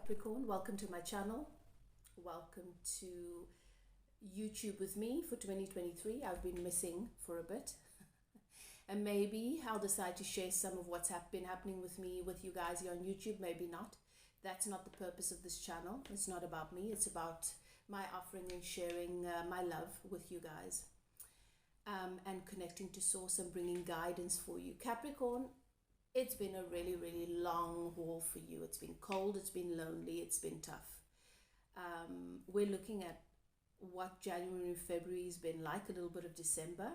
Capricorn, welcome to my channel. Welcome to YouTube with me for 2023. I've been missing for a bit and maybe I'll decide to share some of what's been happening with me with you guys here on YouTube, maybe not. That's not the purpose of this channel. It's not about me. It's about my offering and sharing my love with you guys and connecting to source and bringing guidance for you. Capricorn, it's been a really, really long haul for you. It's been cold, it's been lonely, it's been tough. We're looking at what January and February has been like, a little bit of December,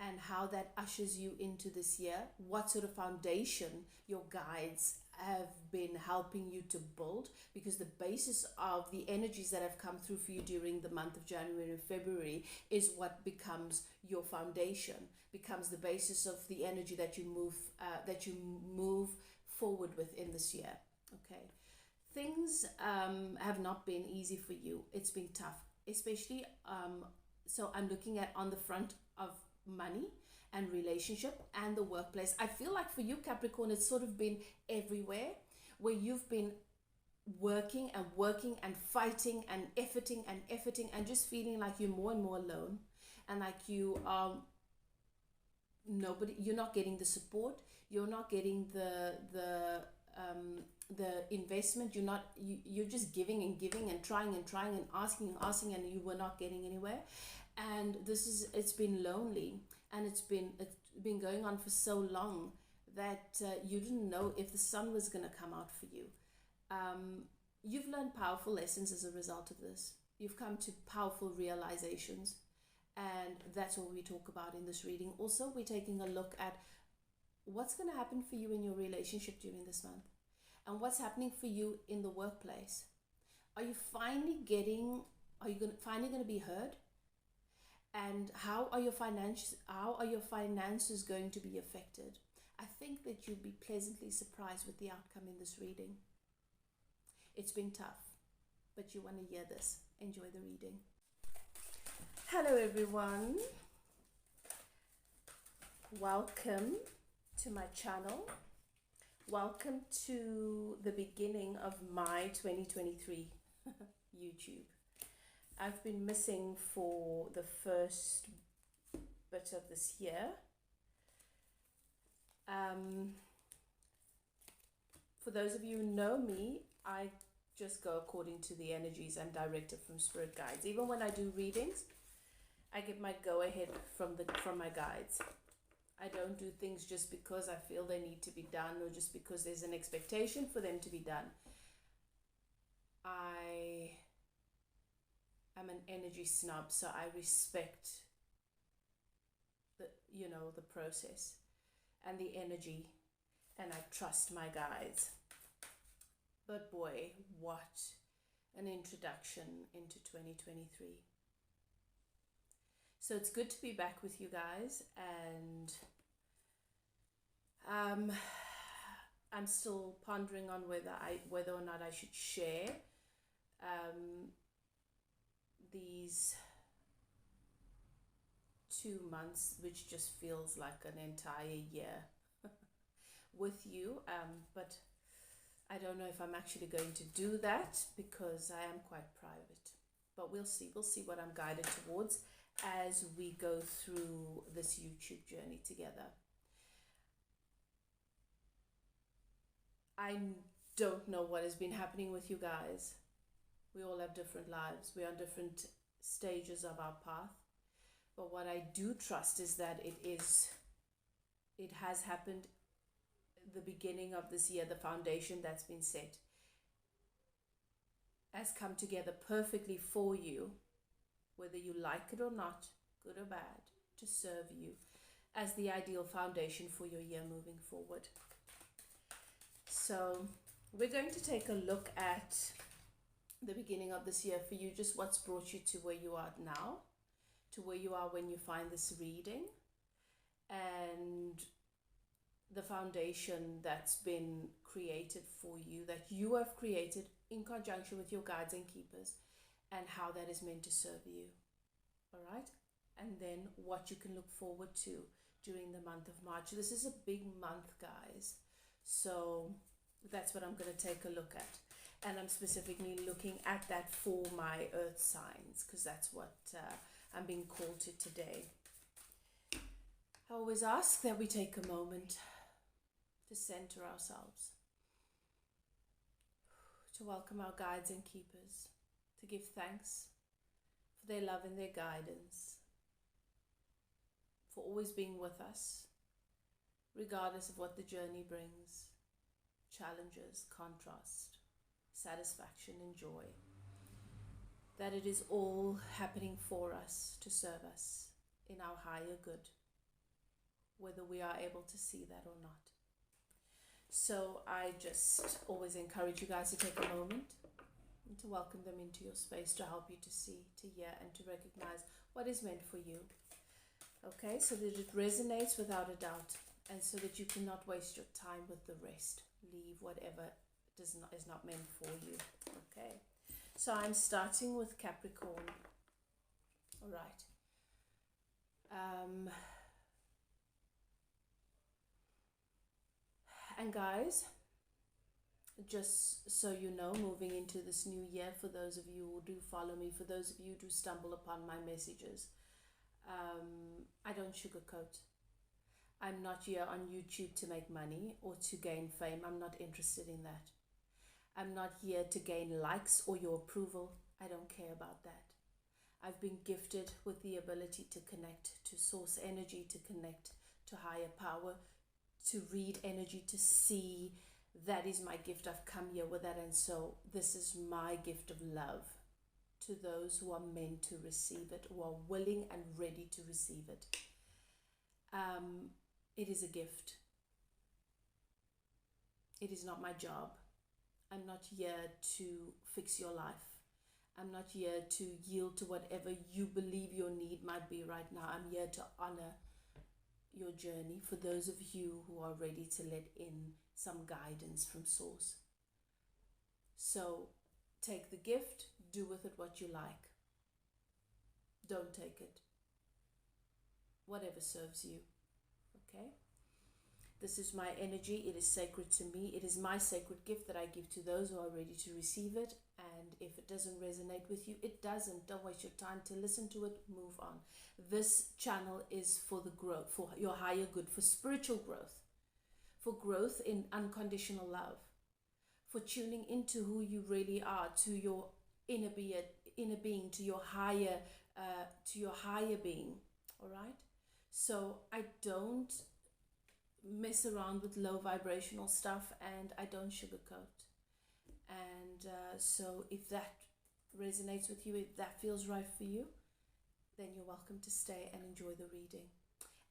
and how that ushers you into this year, what sort of foundation your guides have been helping you to build, because the basis of the energies that have come through for you during the month of January and February is what becomes your foundation, becomes the basis of the energy that you move forward with in this year. Okay, things have not been easy for you. It's been tough, especially so I'm looking at on the front of money and relationship and the workplace. I feel like for you, Capricorn, it's sort of been everywhere, where you've been working and fighting and efforting and just feeling like you're more and more alone, and like you are you're not getting the support, you're not getting the investment, you're just giving and trying and asking and you were not getting anywhere. And it's been lonely, and it's been going on for so long that you didn't know if the sun was going to come out for you. You've learned powerful lessons as a result of this. You've come to powerful realizations, and that's what we talk about in this reading. Also, we're taking a look at what's going to happen for you in your relationship during this month, and what's happening for you in the workplace. Are you finally going to be heard? And how are your finances going to be affected? I think that you'll be pleasantly surprised with the outcome in this reading. It's been tough, but you want to hear this. Enjoy the reading. Hello everyone. Welcome to my channel. Welcome to the beginning of my 2023 YouTube. I've been missing for the first bit of this year. For those of you who know me, I just go according to the energies I'm directed from spirit guides. Even when I do readings, I get my go-ahead from my guides. I don't do things just because I feel they need to be done, or just because there's an expectation for them to be done. I'm an energy snob, so I respect the process and the energy, and I trust my guides. But boy, what an introduction into 2023. So it's good to be back with you guys, and I'm still pondering on whether or not I should share these 2 months, which just feels like an entire year with you, but I don't know if I'm actually going to do that, because I am quite private. But we'll see what I'm guided towards as we go through this YouTube journey together. I don't know what has been happening with you guys. We all have different lives. We're on different stages of our path. But what I do trust is that it has happened the beginning of this year. The foundation that's been set has come together perfectly for you, whether you like it or not, good or bad, to serve you as the ideal foundation for your year moving forward. So we're going to take a look at the beginning of this year for you, just what's brought you to where you are now, to where you are when you find this reading, and the foundation that's been created for you, that you have created in conjunction with your guides and keepers, and how that is meant to serve you. All right? And then what you can look forward to during the month of March. This is a big month, guys. So that's what I'm going to take a look at. And I'm specifically looking at that for my earth signs, because that's what I'm being called to today. I always ask that we take a moment to center ourselves, to welcome our guides and keepers, to give thanks for their love and their guidance, for always being with us, regardless of what the journey brings, challenges, contrast, satisfaction and joy, that it is all happening for us to serve us in our higher good, whether we are able to see that or not. So I just always encourage you guys to take a moment and to welcome them into your space, to help you to see, to hear, and to recognize what is meant for you. Okay, so that it resonates without a doubt, and so that you cannot waste your time with the rest. Leave whatever is not meant for you. Okay, so I'm starting with Capricorn. All right. And guys, just so you know, moving into this new year, for those of you who do follow me, for those of you who do stumble upon my messages, I don't sugarcoat. I'm not here on YouTube to make money or to gain fame. I'm not interested in that. I'm not here to gain likes or your approval. I don't care about that. I've been gifted with the ability to connect to source energy, to connect to higher power, to read energy, to see. That is my gift. I've come here with that, and so this is my gift of love to those who are meant to receive it, who are willing and ready to receive it. It is a gift. It is not my job. I'm not here to fix your life. I'm not here to yield to whatever you believe your need might be right now. I'm here to honor your journey for those of you who are ready to let in some guidance from source. So take the gift, do with it what you like. Don't take it. Whatever serves you. Okay? This is my energy. It is sacred to me. It is my sacred gift that I give to those who are ready to receive it. And if it doesn't resonate with you, it doesn't. Don't waste your time to listen to it. Move on. This channel is for the growth, for your higher good, for spiritual growth, for growth in unconditional love, for tuning into who you really are, to your inner being, to your higher being. All right. So I don't mess around with low vibrational stuff, and I don't sugarcoat. And so if that resonates with you, if that feels right for you, then you're welcome to stay and enjoy the reading.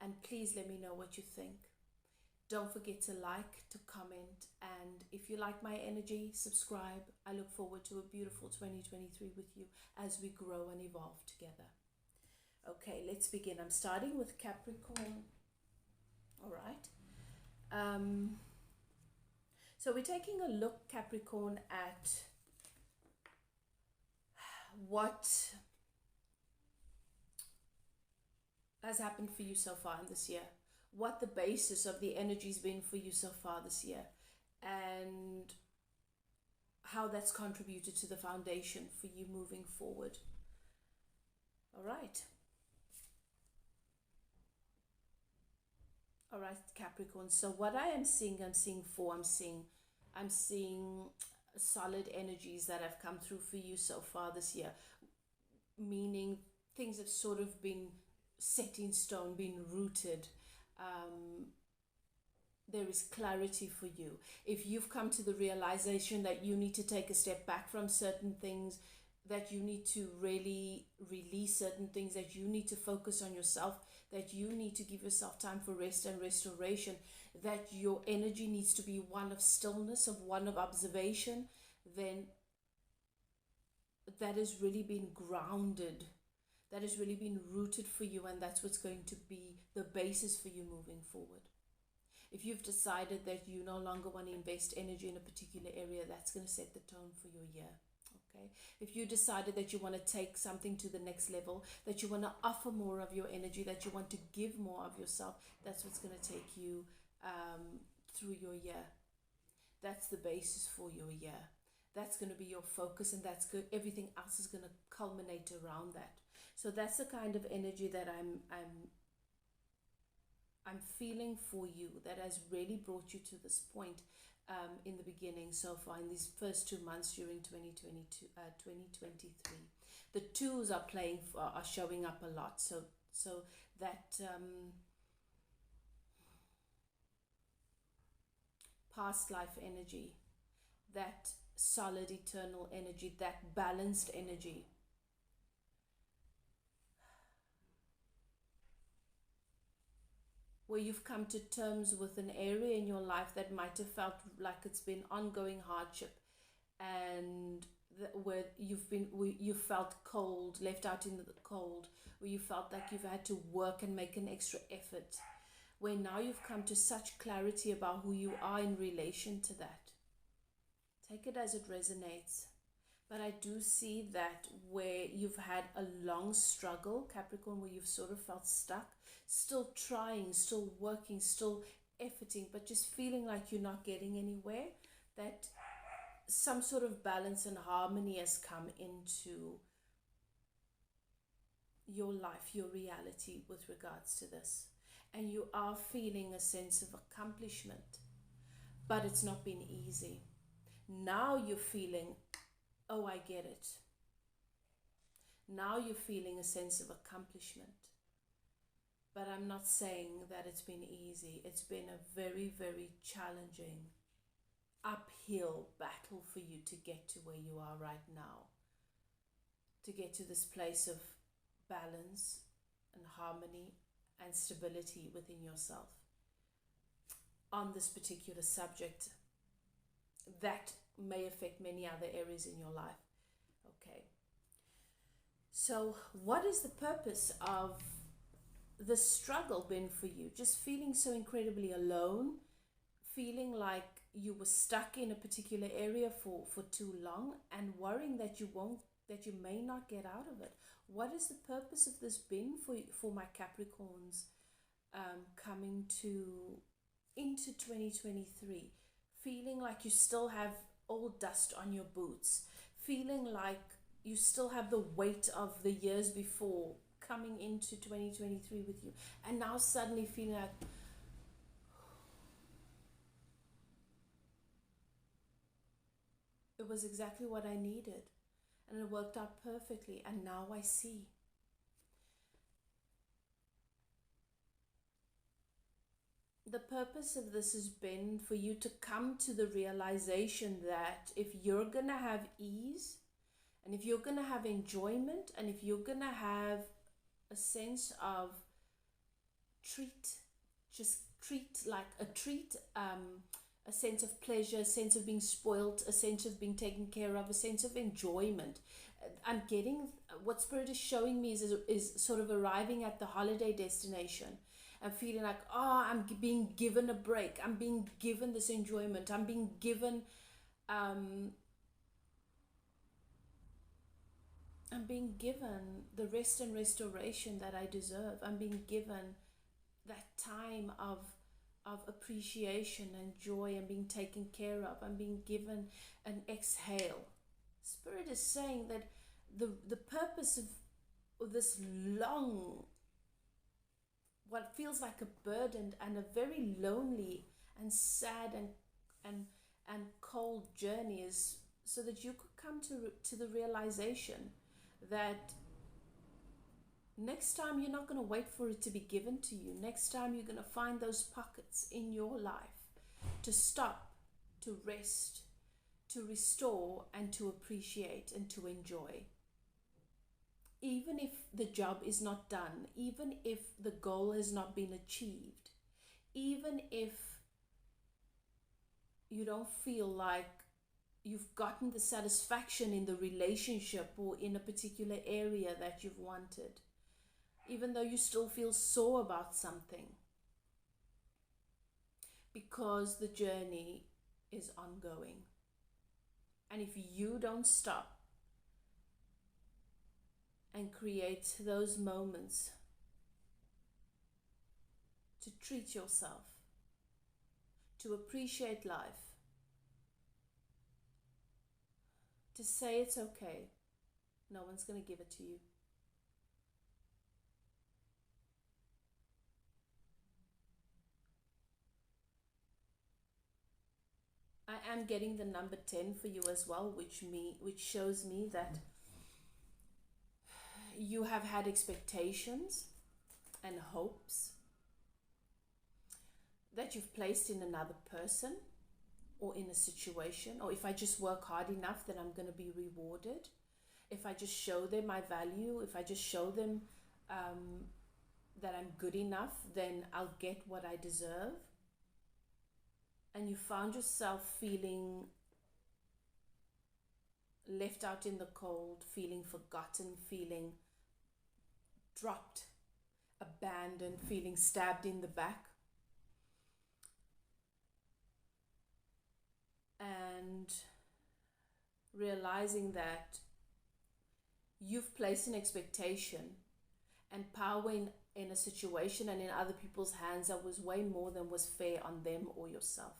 And please let me know what you think. Don't forget to like, to comment, and if you like my energy, subscribe. I look forward to a beautiful 2023 with you as we grow and evolve together. Okay, let's begin. I'm starting with Capricorn. All right. So we're taking a look, Capricorn, at what has happened for you so far in this year, what the basis of the energy's been for you so far this year, and how that's contributed to the foundation for you moving forward. All right. All right, Capricorn. So what I am seeing, I'm seeing solid energies that have come through for you so far this year, meaning things have sort of been set in stone, been rooted. There is clarity for you. If you've come to the realization that you need to take a step back from certain things, that you need to really release certain things, that you need to focus on yourself, that you need to give yourself time for rest and restoration, that your energy needs to be one of stillness, of one of observation, then that has really been grounded, that has really been rooted for you, and that's what's going to be the basis for you moving forward. If you've decided that you no longer want to invest energy in a particular area, that's going to set the tone for your year. Okay. If you decided that you want to take something to the next level, that you want to offer more of your energy, that you want to give more of yourself, that's what's going to take you through your year. That's the basis for your year. that's going to be your focus, and that's good. Everything else is going to culminate around that. So that's the kind of energy that I'm feeling for you, that has really brought you to this point in the beginning so far, in these first 2 months during 2023. The twos are are showing up a lot. So that past life energy, that solid eternal energy, that balanced energy. Where you've come to terms with an area in your life that might have felt like it's been ongoing hardship, and where you felt cold, left out in the cold, where you felt like you've had to work and make an extra effort, where now you've come to such clarity about who you are in relation to that. Take it as it resonates. But I do see that where you've had a long struggle, Capricorn, where you've sort of felt stuck, still trying, still working, still efforting, but just feeling like you're not getting anywhere, that some sort of balance and harmony has come into your life, your reality with regards to this. And you are feeling a sense of accomplishment, but it's not been easy. Now you're feeling, oh, I get it. Now you're feeling a sense of accomplishment. But I'm not saying that it's been easy. It's been a very, very challenging, uphill battle for you to get to where you are right now. To get to this place of balance and harmony and stability within yourself on this particular subject that may affect many other areas in your life. Okay. So what is the purpose of the struggle been for you? Just feeling so incredibly alone, feeling like you were stuck in a particular area for too long, and worrying that you may not get out of it. What is the purpose of this been for my Capricorns coming into 2023? Feeling like you still have old dust on your boots, feeling like you still have the weight of the years before coming into 2023 with you, and now suddenly feeling like, it was exactly what I needed, and it worked out perfectly, and now I see. The purpose of this has been for you to come to the realization that if you're going to have ease, and if you're going to have enjoyment, and if you're going to have a sense of a sense of pleasure, a sense of being spoiled, a sense of being taken care of, a sense of enjoyment. I'm getting, what Spirit is showing me is sort of arriving at the holiday destination and feeling like, oh, I'm being given a break. I'm being given this enjoyment. I'm being given, the rest and restoration that I deserve. I'm being given that time of appreciation and joy and being taken care of. I'm being given an exhale. Spirit is saying that the purpose of this long, what feels like a burden and a very lonely and sad and cold journey is so that you could come to the realization that next time you're not going to wait for it to be given to you. Next time you're going to find those pockets in your life to stop, to rest, to restore, and to appreciate and to enjoy. Even if the job is not done, even if the goal has not been achieved, even if you don't feel like you've gotten the satisfaction in the relationship or in a particular area that you've wanted, even though you still feel sore about something, because the journey is ongoing. And if you don't stop and create those moments to treat yourself, to appreciate life, to say it's okay. No one's going to give it to you. I am getting the number 10 for you as well, which shows me that you have had expectations and hopes that you've placed in another person or in a situation, or if I just work hard enough, then I'm going to be rewarded. If I just show them my value, if I just show them that I'm good enough, then I'll get what I deserve. And you found yourself feeling left out in the cold, feeling forgotten, feeling dropped, abandoned, feeling stabbed in the back. And realizing that you've placed an expectation and power in a situation and in other people's hands that was way more than was fair on them or yourself.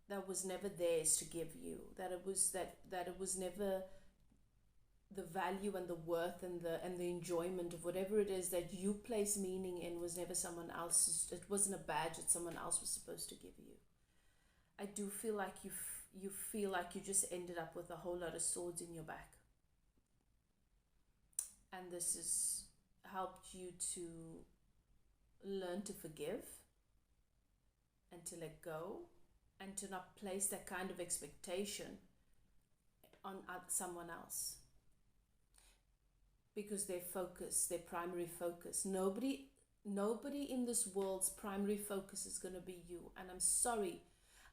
That was never theirs to give you. That it was never the value and the worth and the enjoyment of whatever it is that you place meaning in was never someone else's. It wasn't a badge that someone else was supposed to give you. I do feel like you feel like you just ended up with a whole lot of swords in your back. And this has helped you to learn to forgive and to let go and to not place that kind of expectation on someone else. Because their primary focus, nobody in this world's primary focus is going to be you. And I'm sorry.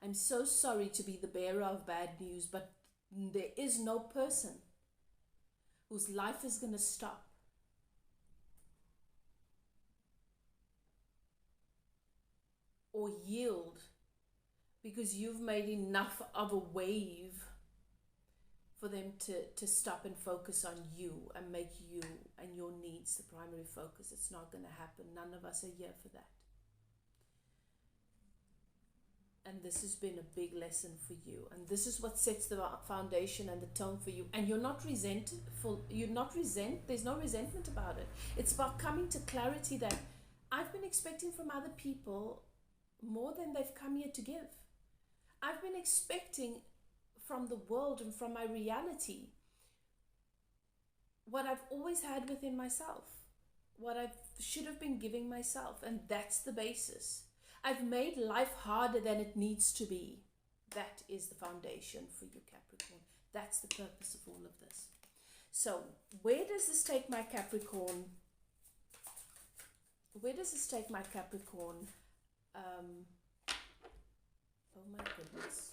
I'm so sorry to be the bearer of bad news, but there is no person whose life is going to stop or yield because you've made enough of a wave for them to stop and focus on you and make you and your needs the primary focus. It's not going to happen. None of us are here for that. And this has been a big lesson for you. And this is what sets the foundation and the tone for you. And you're not resentful. There's no resentment about it. It's about coming to clarity that I've been expecting from other people more than they've come here to give. I've been expecting from the world and from my reality what I've always had within myself, what I should have been giving myself. And that's the basis. I've made life harder than it needs to be. That is the foundation for you, Capricorn. That's the purpose of all of this. So where does this take my Capricorn? Where does this take my Capricorn? Oh my goodness.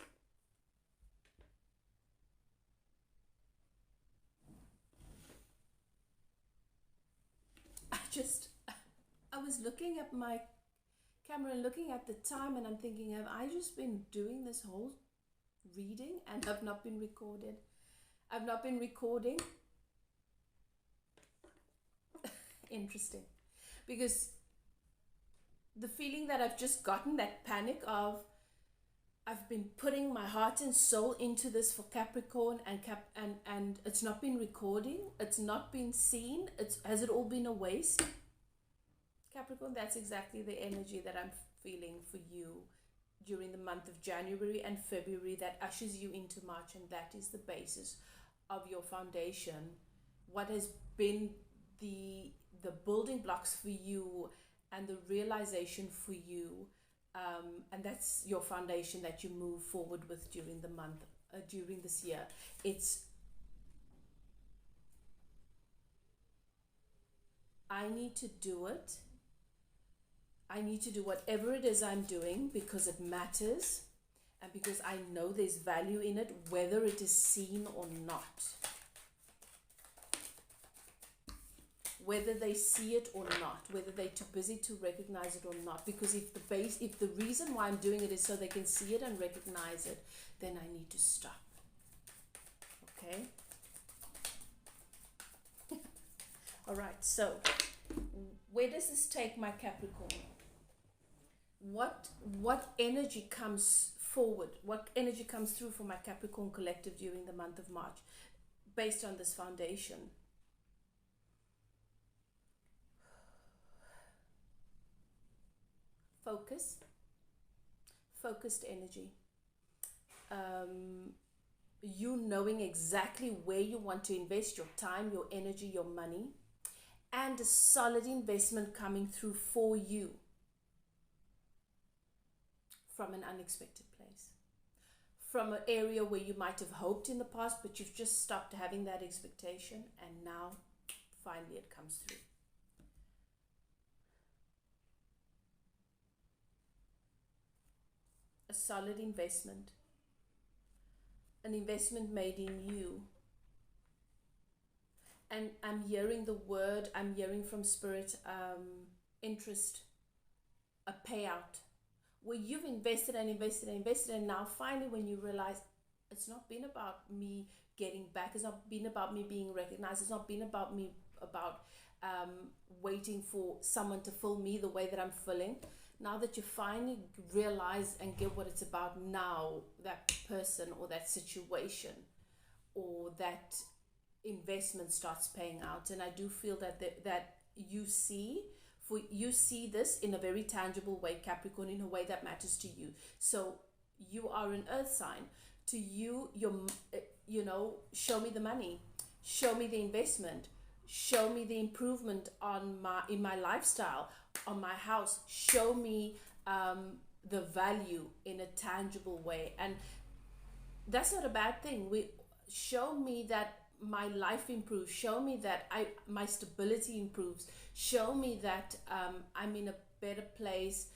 I was looking at my camera and looking at the time, and I'm thinking, have I just been doing this whole reading and have not been recorded? I've not been recording. Interesting. Because the feeling that I've just gotten, that panic of I've been putting my heart and soul into this for Capricorn and it's not been recording, it's not been seen, has it all been a waste? Capricorn, that's exactly the energy that I'm feeling for you during the month of January and February that ushers you into March, and that is the basis of your foundation. What has been the building blocks for you and the realization for you, and that's your foundation that you move forward with during the month, during this year. I need to do it. I need to do whatever it is I'm doing because it matters and because I know there's value in it, whether it is seen or not. Whether they see it or not, whether they're too busy to recognize it or not. Because if the reason why I'm doing it is so they can see it and recognize it, then I need to stop. Okay? All right, so where does this take my Capricorn? What energy comes forward, what energy comes through for my Capricorn collective during the month of March based on this foundation. Focused energy. You knowing exactly where you want to invest your time, your energy, your money, and a solid investment coming through for you from an unexpected place, from an area where you might have hoped in the past, but you've just stopped having that expectation, and now finally it comes through. A solid investment, an investment made in you. And I'm hearing the word, I'm hearing from Spirit, interest, a payout, where you've invested and invested and invested, and now finally when you realize it's not been about me getting back, it's not been about me being recognized, it's not been about me waiting for someone to fill me the way that I'm filling. Now that you finally realize and get what it's about, now that person or that situation or that investment starts paying out. And I do feel that you see this in a very tangible way, Capricorn, in a way that matters to you. So you are an earth sign. To you, show me the money, show me the investment, show me the improvement in my lifestyle, on my house, show me the value in a tangible way. And that's not a bad thing. Show me that my life improves, show me that my stability improves, show me that I'm in a better place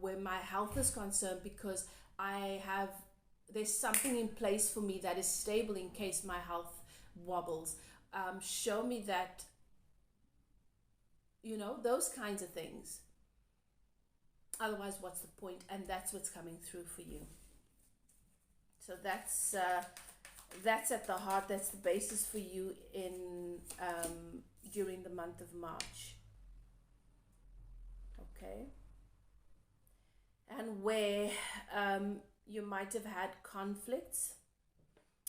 where my health is concerned, because there's something in place for me that is stable in case my health wobbles. Show me that, those kinds of things. Otherwise, what's the point? And that's what's coming through for you. So that's at the heart. That's the basis for you during the month of March. Okay. And where you might have had conflicts,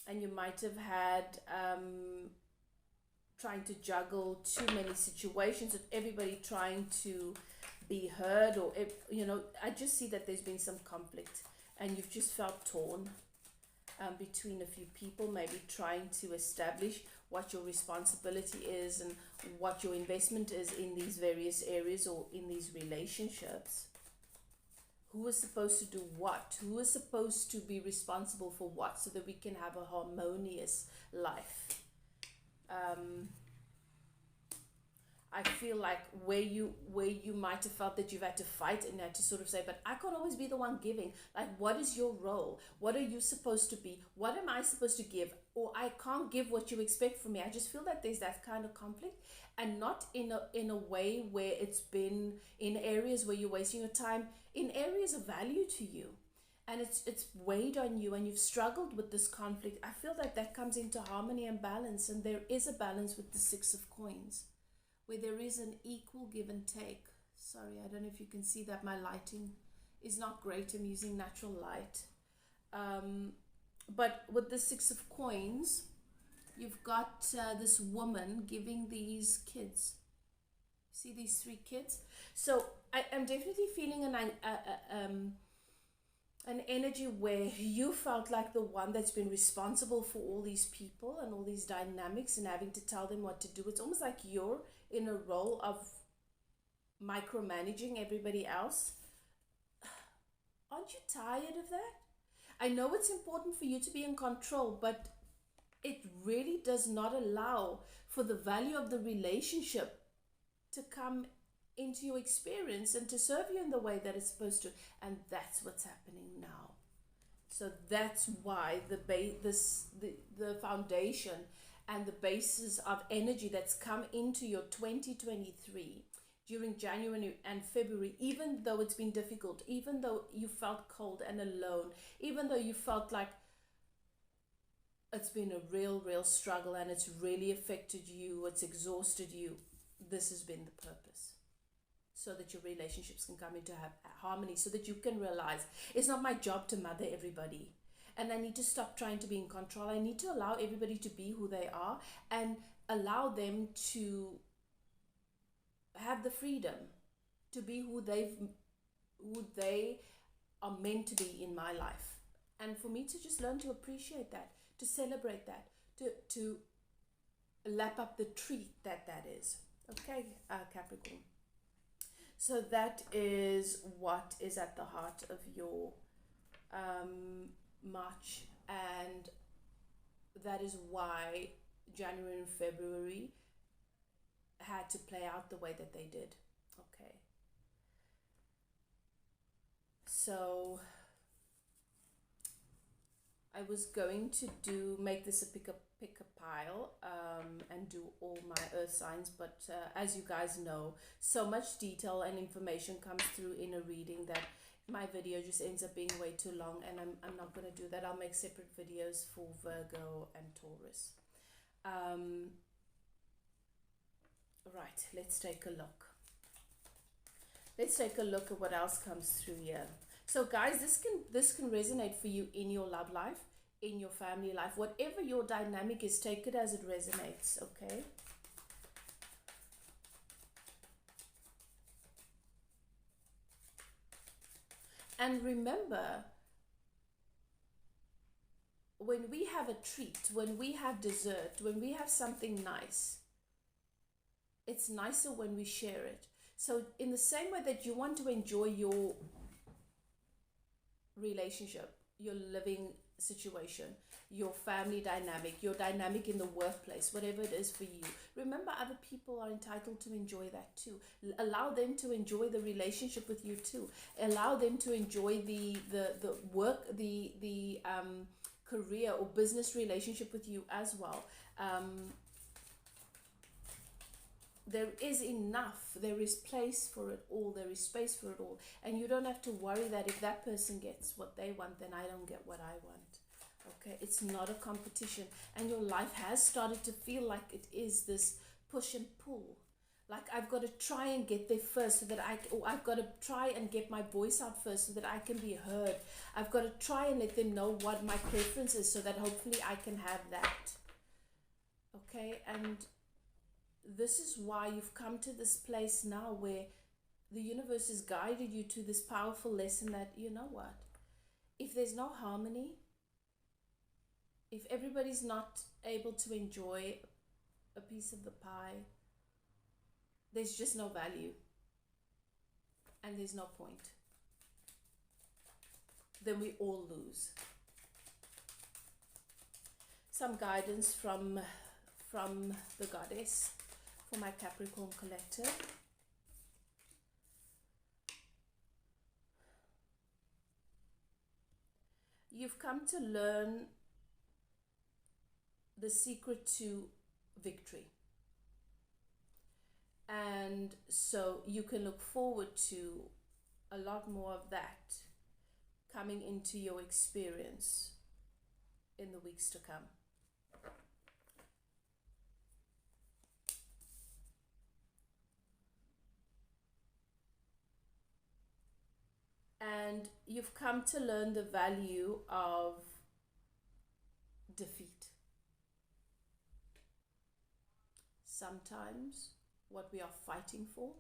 and you might have had trying to juggle too many situations, with everybody trying to be heard, or I just see that there's been some conflict, and you've just felt torn between a few people, maybe trying to establish what your responsibility is and what your investment is in these various areas or in these relationships. Who is supposed to do what? Who is supposed to be responsible for what, so that we can have a harmonious life? I feel like where you might have felt that you've had to fight and had to sort of say, but I can't always be the one giving. Like, what is your role? What are you supposed to be? What am I supposed to give? Or I can't give what you expect from me. I just feel that there's that kind of conflict, and not in a way where it's been in areas where you're wasting your time, in areas of value to you. And it's weighed on you, and you've struggled with this conflict. I feel that comes into harmony and balance, and there is a balance with the Six of Coins, where there is an equal give and take. Sorry, I don't know if you can see that my lighting is not great. I'm using natural light. But with the Six of Coins, you've got this woman giving these kids. See these 3 kids? So I'm definitely feeling an energy where you felt like the one that's been responsible for all these people and all these dynamics and having to tell them what to do. It's almost like you're in a role of micromanaging everybody else. Aren't you tired of that? I know it's important for you to be in control, but it really does not allow for the value of the relationship to come into your experience and to serve you in the way that it's supposed to. And that's what's happening now. So that's why the foundation and the basis of energy that's come into your 2023 during January and February, even though it's been difficult, even though you felt cold and alone, even though you felt like it's been a real struggle and it's really affected you, it's exhausted you, this has been the purpose. so that your relationships can come into harmony, so that you can realize it's not my job to mother everybody. And I need to stop trying to be in control. I need to allow everybody to be who they are and allow them to have the freedom to be who they are meant to be in my life. And for me to just learn to appreciate that, to celebrate that, to lap up the treat that is. Okay, Capricorn. So that is what is at the heart of your March, and that is why January and February had to play out the way that they did. Okay. So I was going to make this a pick a pile and do all my earth signs, but as you guys know, so much detail and information comes through in a reading that my video just ends up being way too long, and I'm not going to do that. I'll make separate videos for Virgo and Taurus. Right, let's take a look. Let's take a look at what else comes through here. So guys, this can resonate for you in your love life, in your family life, whatever your dynamic is, take it as it resonates, okay? And remember, when we have a treat, when we have dessert, when we have something nice, it's nicer when we share it. So in the same way that you want to enjoy your relationship, your living situation, your family dynamic, your dynamic in the workplace, whatever it is for you, remember other people are entitled to enjoy that too. Allow them to enjoy the relationship with you too. Allow them to enjoy the work, the career or business relationship with you as well. There is enough, there is place for it all, there is space for it all, and you don't have to worry that if that person gets what they want, then I don't get what I want. Okay, it's not a competition, and your life has started to feel like it is this push and pull. Like I've got to try and get there first so that I've got to try and get my voice out first so that I can be heard. I've got to try and let them know what my preference is so that hopefully I can have that. Okay, and this is why you've come to this place now where the universe has guided you to this powerful lesson that, you know what, if there's no harmony, if everybody's not able to enjoy a piece of the pie, there's just no value and there's no point. Then we all lose. Some guidance from the goddess for my Capricorn collective. You've come to learn the secret to victory. And so you can look forward to a lot more of that coming into your experience in the weeks to come. And you've come to learn the value of defeat. Sometimes what we are fighting for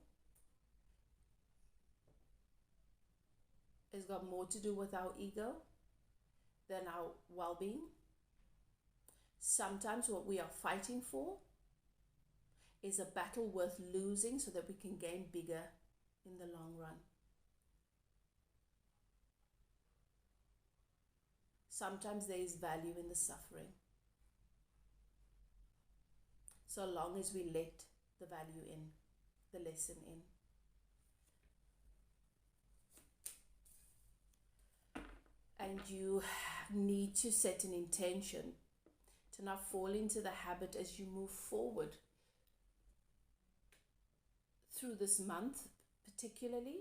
has got more to do with our ego than our well-being. Sometimes what we are fighting for is a battle worth losing so that we can gain bigger in the long run. Sometimes there is value in the suffering, so long as we let the value in, the lesson in. And you need to set an intention to not fall into the habit as you move forward through this month, particularly.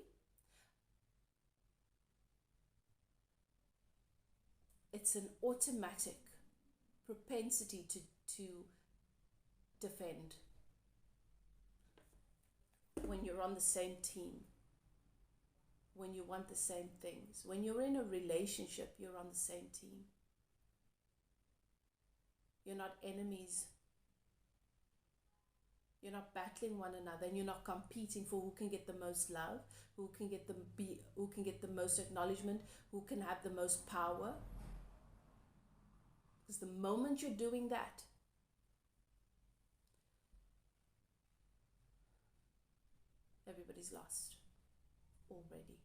It's an automatic propensity to defend. when you're on the same team, when you want the same things, when you're in a relationship, you're on the same team. You're not enemies. You're not battling one another, and you're not competing for who can get the most love, who can get the most acknowledgement, who can have the most power. Because the moment you're doing that, everybody's lost already.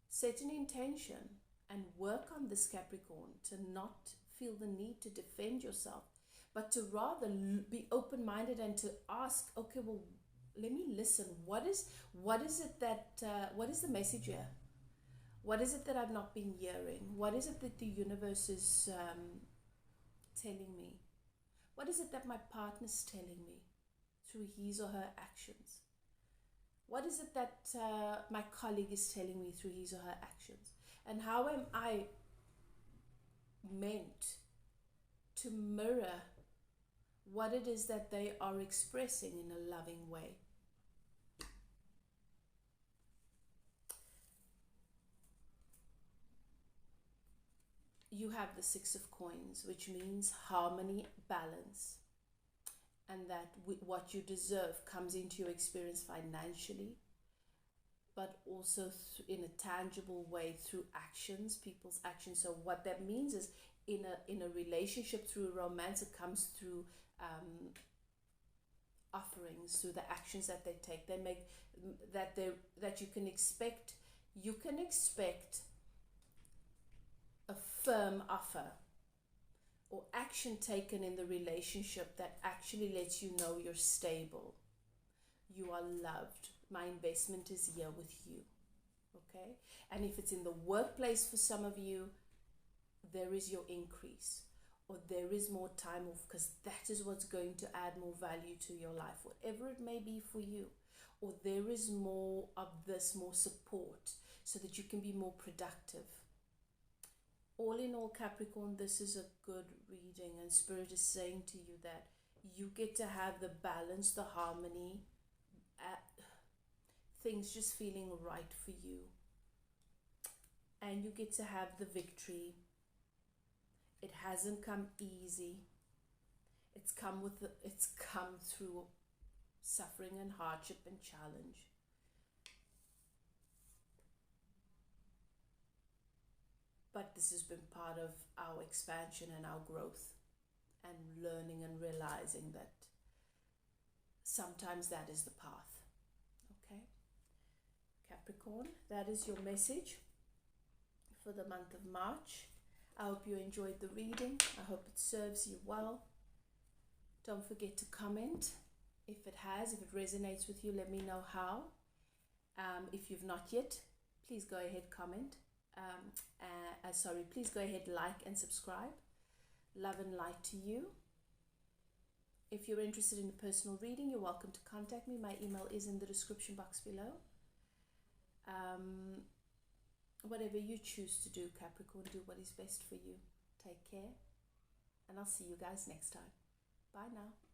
Set an intention and work on this, Capricorn, to not feel the need to defend yourself, but to rather be open-minded and to ask, okay, well, let me listen. What is the message here? What is it that I've not been hearing? What is it that the universe is telling me? What is it that my partner's telling me through his or her actions? What is it that my colleague is telling me through his or her actions? And how am I meant to mirror what it is that they are expressing in a loving way? You have the Six of Coins, which means harmony, balance, and that what you deserve comes into your experience financially, but also in a tangible way through actions, people's actions. So what that means is in a relationship, through romance, it comes through offerings, through the actions that they take. They make that you can expect a firm offer or action taken in the relationship that actually lets you know you're stable, you are loved, my investment is here with you. Okay? And if it's in the workplace for some of you, there is your increase, or there is more time off, because that is what's going to add more value to your life, whatever it may be for you. Or there is more of this, more support, so that you can be more productive. All in all, Capricorn, this is a good reading, and Spirit is saying to you that you get to have the balance, the harmony, things just feeling right for you, and you get to have the victory. It hasn't come easy. It's come through suffering and hardship and challenge. But this has been part of our expansion and our growth, and learning and realizing that sometimes that is the path. Okay? Capricorn, that is your message for the month of March. I hope you enjoyed the reading. I hope it serves you well. Don't forget to comment if it resonates with you. Let me know how. If you've not yet, please go ahead, comment. Please go ahead, like and subscribe. Love and light to you. If you're interested in a personal reading, you're welcome to contact me. My email is in the description box below. Whatever you choose to do, Capricorn, do what is best for you. Take care, and I'll see you guys next time. Bye now.